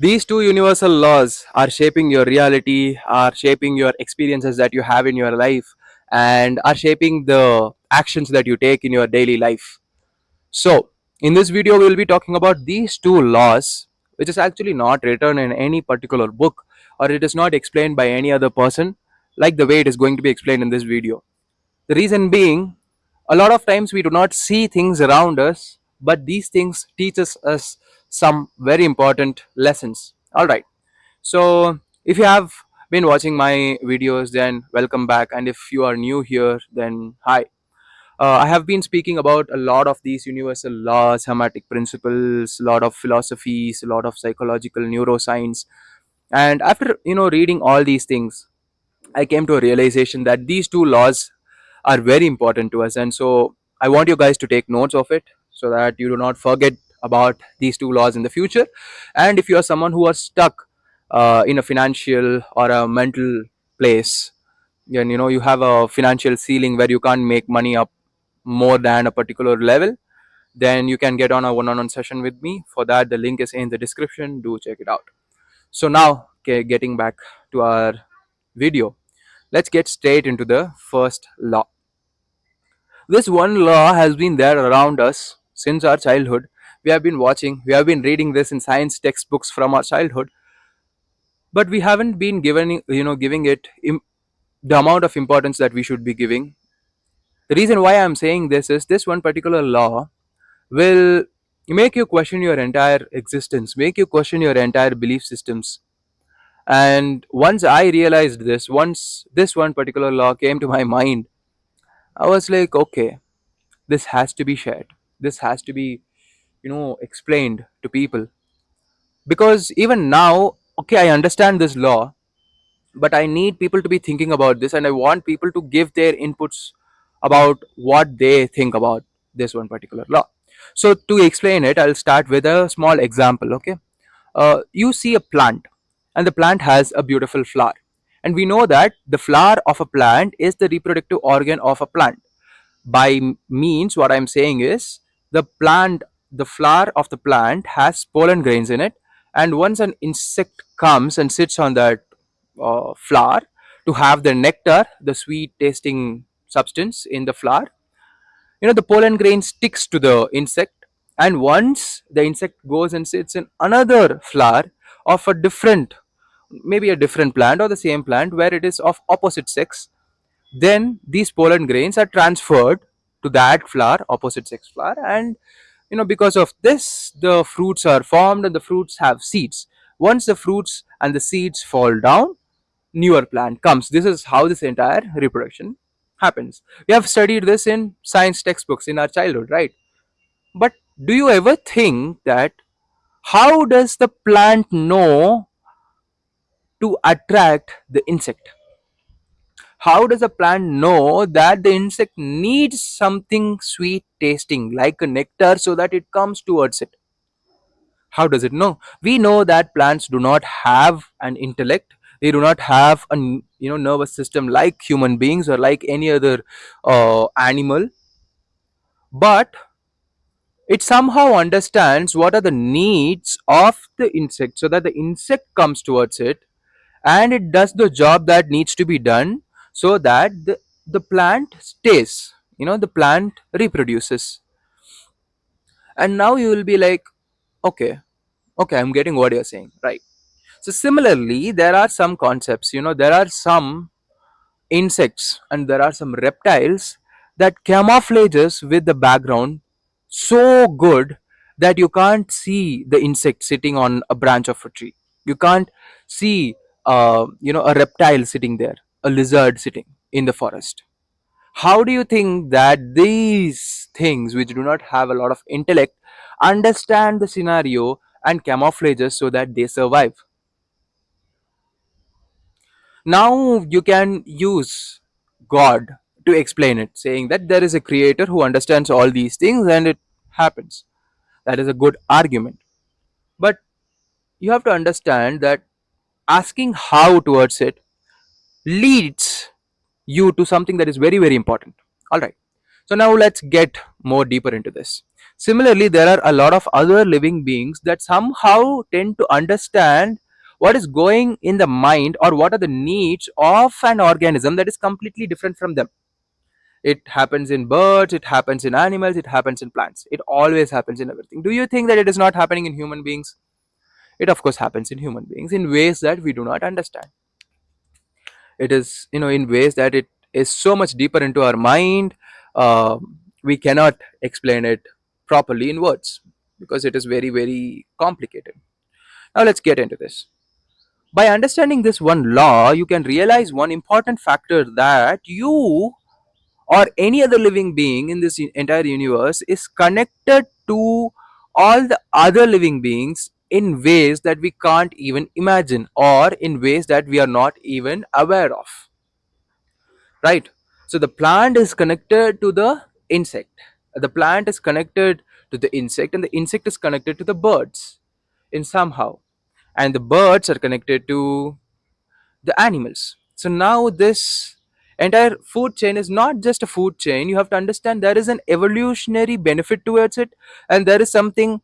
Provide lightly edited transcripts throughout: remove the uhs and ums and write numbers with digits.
These two universal laws are shaping your reality, are shaping your experiences that you have in your life, and are shaping the actions that you take in your daily life. So, in this video, we will be talking about these two laws, which is actually not written in any particular book or it is not explained by any other person like the way it is going to be explained in this video. The reason being, a lot of times we do not see things around us, but these things teaches us some very important lessons. All right. So, if you have been watching my videos, then welcome back. And if you are new here, then hi. I have been speaking about a lot of these universal laws, hermetic principles, a lot of philosophies, a lot of psychological neuroscience. And after reading all these things, I came to a realization that these two laws are very important to us, and so I want you guys to take notes of it so that you do not forget about these two laws in the future. And if you are someone who are stuck in a financial or a mental place, and you have a financial ceiling where you can't make money up more than a particular level, then you can get on a one-on-one session with me. For that, the link is in the description. Do check it out. So now, okay, getting back to our video, let's get straight into the first law. This one law has been there around us since our childhood. We have been watching, we have been reading this in science textbooks from our childhood, but we haven't been giving it the amount of importance that we should be giving. The reason why I'm saying this is this one particular law will make you question your entire existence, make you question your entire belief systems. And once I realized this, once this one particular law came to my mind, I was like, okay, this has to be shared. This has to be, explained to people. Because even now, okay, I understand this law, but I need people to be thinking about this and I want people to give their inputs about what they think about this one particular law. So, to explain it, I'll start with a small example, okay? You see a plant, and the plant has a beautiful flower. And we know that the flower of a plant is the reproductive organ of a plant. By means, what I'm saying is the flower of the plant has pollen grains in it, and once an insect comes and sits on that flower to have the nectar, the sweet tasting substance in the flower, the pollen grain sticks to the insect, and once the insect goes and sits in another flower of a different, maybe a different plant or the same plant where it is of opposite sex, then these pollen grains are transferred to that flower, opposite sex flower, and because of this the fruits are formed and the fruits have seeds. Once the fruits and the seeds fall down, newer plant comes. This is how this entire reproduction happens. We have studied this in science textbooks in our childhood, right? But do you ever think that how does the plant know to attract the insect? How does a plant know that the insect needs something sweet tasting like a nectar so that it comes towards it? How does it know? We know that plants do not have an intellect. They do not have a nervous system like human beings or like any other animal, but it somehow understands what are the needs of the insect so that the insect comes towards it and it does the job that needs to be done so that the plant stays, the plant reproduces. And now you will be like, okay, okay, I'm getting what you're saying, right? So similarly, there are some concepts, there are some insects and there are some reptiles that camouflages with the background so good that you can't see the insect sitting on a branch of a tree. You can't see a reptile sitting there, a lizard sitting in the forest. How do you think that these things which do not have a lot of intellect understand the scenario and camouflages so that they survive? Now you can use God to explain it, saying that there is a creator who understands all these things and it happens. That is a good argument. But you have to understand that asking how towards it leads you to something that is very, very important. All right. So now let's get more deeper into this. Similarly, there are a lot of other living beings that somehow tend to understand what is going in the mind or what are the needs of an organism that is completely different from them. It happens in birds, it happens in animals, it happens in plants. It always happens in everything. Do you think that it is not happening in human beings? It of course happens in human beings in ways that we do not understand. It is, in ways that it is so much deeper into our mind. uh, we cannot explain it properly in words because it is very very complicated. Now let's get into this. By understanding this one law, you can realize one important factor, that you or any other living being in this entire universe is connected to all the other living beings in ways that we can't even imagine, or in ways that we are not even aware of, right? So the plant is connected to the insect, the plant is connected to the insect, and the insect is connected to the birds in somehow, and the birds are connected to the animals. So now this entire food chain is not just a food chain. You have to understand there is an evolutionary benefit towards it, and there is something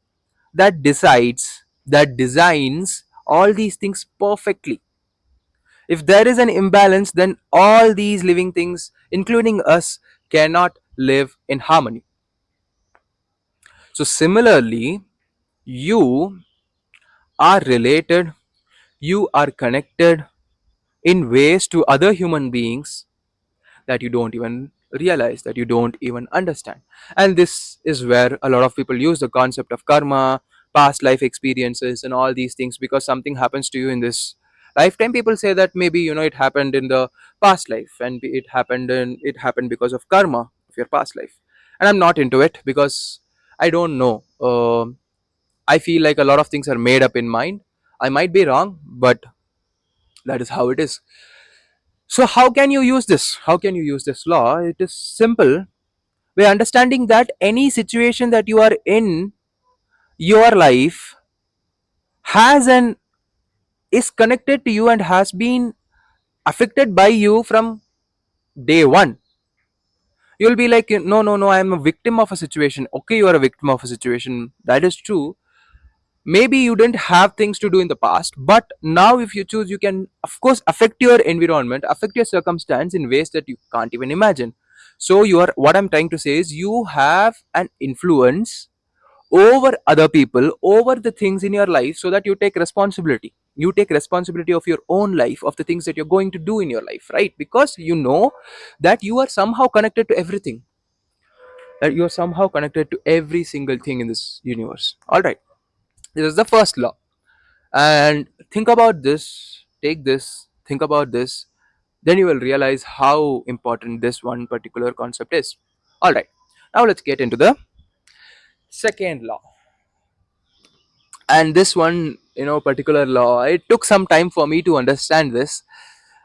that decides, that designs all these things perfectly. If there is an imbalance, then all these living things, including us, cannot live in harmony. So similarly, you are related, you are connected in ways to other human beings that you don't even realize, that you don't even understand. And this is where a lot of people use the concept of karma, past life experiences, and all these things. Because something happens to you in this lifetime, people say that maybe it happened in the past life, and it happened because of karma of your past life. And I'm not into it because I don't know. I feel like a lot of things are made up in mind. I might be wrong, but that is how it is. So how can you use this? How can you use this law? It is simple. By understanding that any situation that you are in your life has an is connected to you and has been affected by you from day one. You'll be like, no, no, no, I am a victim of a situation. Okay, you are a victim of a situation. That is true. Maybe you didn't have things to do in the past, but now if you choose, you can of course affect your environment, affect your circumstance in ways that you can't even imagine. So you are what I'm trying to say is you have an influence over other people, over the things in your life, so that you take responsibility. You take responsibility of your own life, of the things that you're going to do in your life, right? Because you know that you are somehow connected to everything, that you are somehow connected to every single thing in this universe. All right, this is the first law. And think about this, take this, think about this, then you will realize how important this one particular concept is. All right, now let's get into the second law. And this one, particular law, it took some time for me to understand this.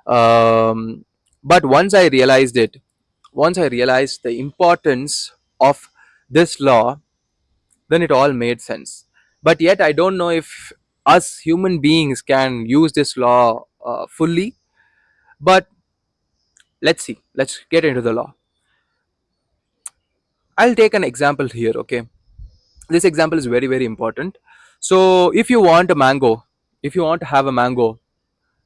But once I realized the importance of this law, then it all made sense. But yet I don't know if us human beings can use this law fully. But let's see, let's get into the law. I'll take an example here, okay? This example is very very important. So if you want a mango, if you want to have a mango,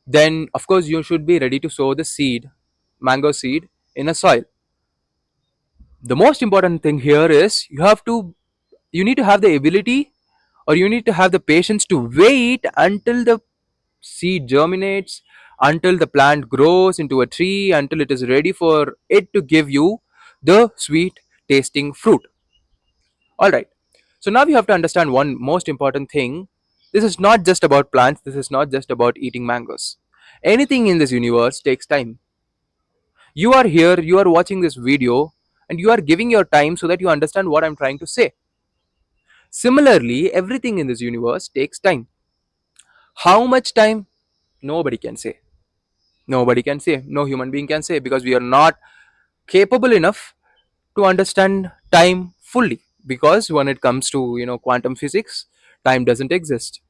then of course you should be ready to sow the seed, mango seed, in a soil. The most important thing here is you need to have the ability, or you need to have the patience to wait until the seed germinates, until the plant grows into a tree, until it is ready for it to give you the sweet tasting fruit. All right, so now we have to understand one most important thing. This is not just about plants, this is not just about eating mangoes. Anything in this universe takes time. You are here, you are watching this video, and you are giving your time so that you understand what I'm trying to say. Similarly, everything in this universe takes time. How much time? Nobody can say. Nobody can say. No human being can say, because we are not capable enough to understand time fully. Because when it comes to quantum physics, time doesn't exist.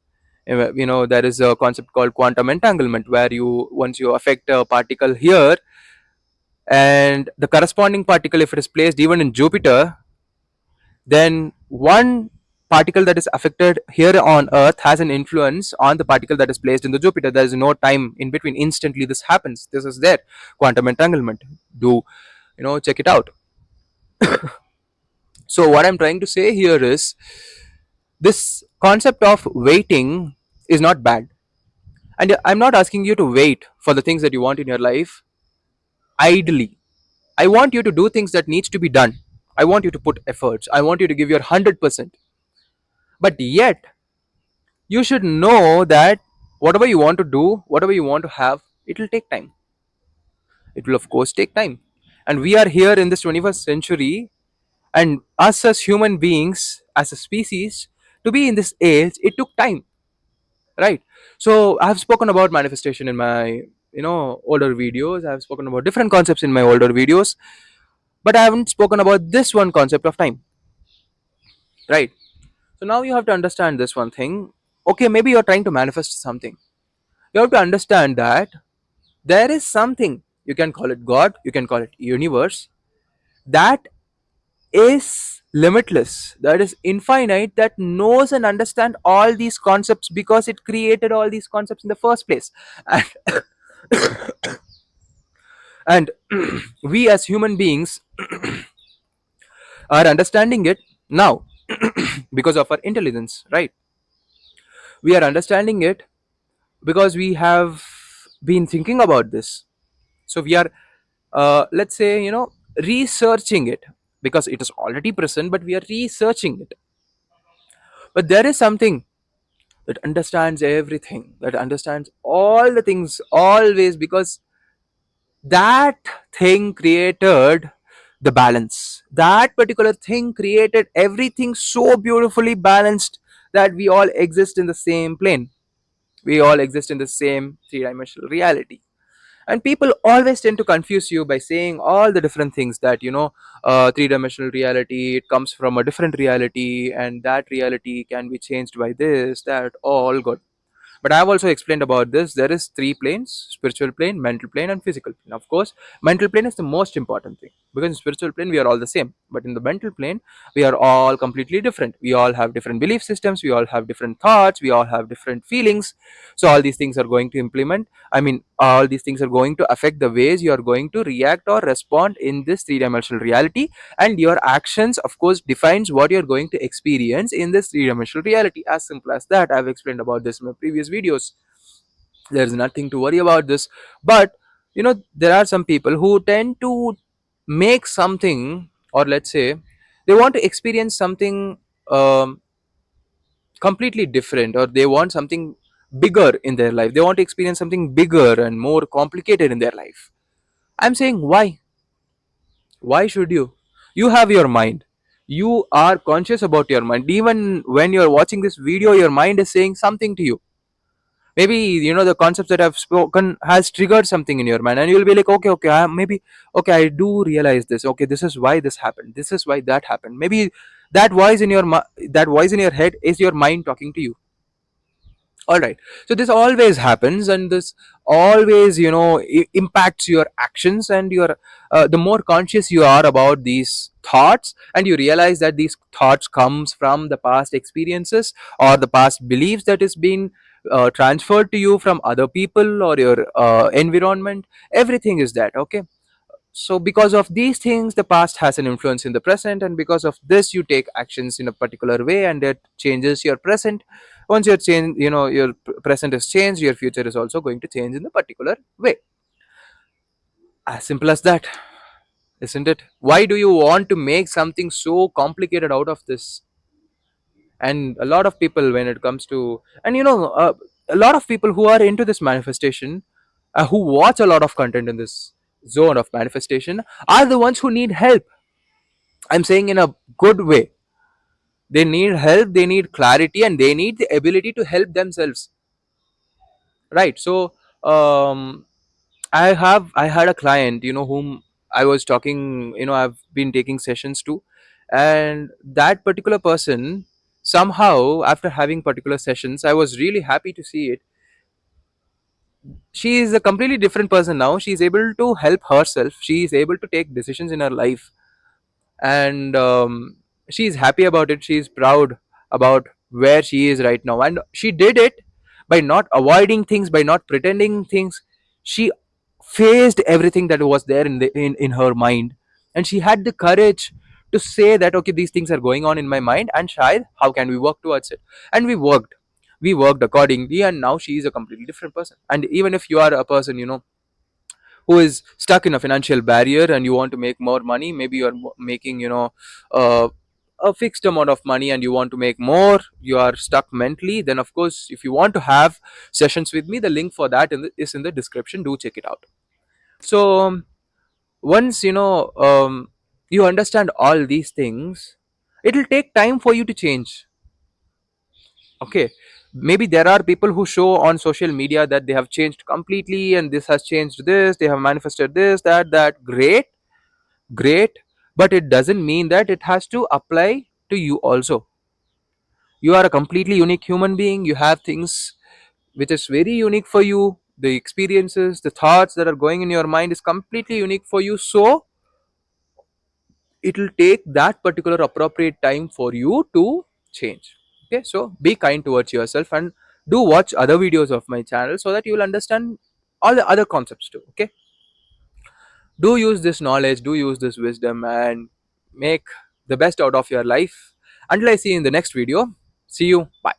There is a concept called quantum entanglement, where you once you affect a particle here, and the corresponding particle, if it is placed even in Jupiter, then one particle that is affected here on Earth has an influence on the particle that is placed in the Jupiter. There is no time in between. Instantly, this happens. This is there. Quantum entanglement. Do check it out. So what I'm trying to say here is this concept of waiting is not bad. And I'm not asking you to wait for the things that you want in your life idly. I want you to do things that needs to be done. I want you to put efforts. I want you to give your 100%. But yet, you should know that whatever you want to do, whatever you want to have, it will take time. It will, of course, take time. And we are here in this 21st century, and us as human beings, as a species, to be in this age, it took time, right? So, I have spoken about manifestation in my older videos. I have spoken about different concepts in my older videos, but I haven't spoken about this one concept of time, right? So now you have to understand this one thing. Okay, maybe you're trying to manifest something. You have to understand that there is something, you can call it God, you can call it universe, that is limitless, that is infinite, that knows and understand all these concepts because it created all these concepts in the first place. And, and we as human beings are understanding it now because of our intelligence, right? We are understanding it because we have been thinking about this. So we are, let's say, researching it because it is already present, but we are researching it. But there is something that understands everything, that understands all the things always, because that thing created the balance. That particular thing created everything so beautifully balanced that we all exist in the same plane. We all exist in the same three-dimensional reality. And people always tend to confuse you by saying all the different things that three-dimensional reality, it comes from a different reality, and that reality can be changed by this, that, all good. But I have also explained about this. There is three planes: spiritual plane, mental plane, and physical plane. Of course, mental plane is the most important thing, because in spiritual plane we are all the same, but in the mental plane we are all completely different. We all have different belief systems, we all have different thoughts, we all have different feelings. So all these things are going to implement, I mean, all these things are going to affect the ways you are going to react or respond in this three-dimensional reality. And your actions, of course, defines what you're going to experience in this three-dimensional reality. As simple as that. I've explained about this in my previous videos. There's nothing to worry about this. But there are some people who tend to make something, or let's say they want to experience something um, completely different, or they want something bigger in their life. They want to experience something bigger and more complicated in their life. I'm saying, why should you? You have your mind. You are conscious about your mind. Even when you're watching this video, your mind is saying something to you. Maybe the concepts that I've spoken has triggered something in your mind, and you'll be like, okay, okay, maybe, okay, I do realize this. Okay, this is why this happened. This is why that happened. Maybe that voice in your head is your mind talking to you. All right. So this always happens, and this always impacts your actions, and your the more conscious you are about these thoughts, and you realize that these thoughts comes from the past experiences or the past beliefs that is being transferred to you from other people or your environment. Everything is that, okay? So because of these things, the past has an influence in the present, and because of this you take actions in a particular way, and that changes your present. Once your change, your present is changed, your future is also going to change in a particular way. As simple as that, isn't it? Why do you want to make something so complicated out of this? And a lot of people, when it comes to, and a lot of people who are into this manifestation, who watch a lot of content in this zone of manifestation, are the ones who need help. I'm saying in a good way. They need help, they need clarity, and they need the ability to help themselves, right? So um I had a client, whom I was talking, I've been taking sessions to. And that particular person, somehow, after having particular sessions, I was really happy to see it. She is a completely different person now. She is able to help herself, she is able to take decisions in her life. And she's happy about it, she's proud about where she is right now, and she did it by not avoiding things, by not pretending things. She faced everything that was there in her mind, and she had the courage to say that okay, these things are going on in my mind, and shayad how can we work towards it. And we worked accordingly, and now she is a completely different person. And even if you are a person, who is stuck in a financial barrier and you want to make more money, maybe you're making, uh, a fixed amount of money and you want to make more, you are stuck mentally, then of course, if you want to have sessions with me, the link for that is in the description. Do check it out. So once you understand all these things, it'll take time for you to change. Okay, maybe there are people who show on social media that they have changed completely and this has changed, this they have manifested this, that great, great, but it doesn't mean that it has to apply to you also. You are a completely unique human being, you have things which is very unique for you, the experiences, the thoughts that are going in your mind is completely unique for you. So it will take that particular appropriate time for you to change. Okay, so be kind towards yourself and do watch other videos of my channel so that you will understand all the other concepts too. Okay, do use this knowledge, do use this wisdom, and make the best out of your life. Until I see you in the next video, see you, bye.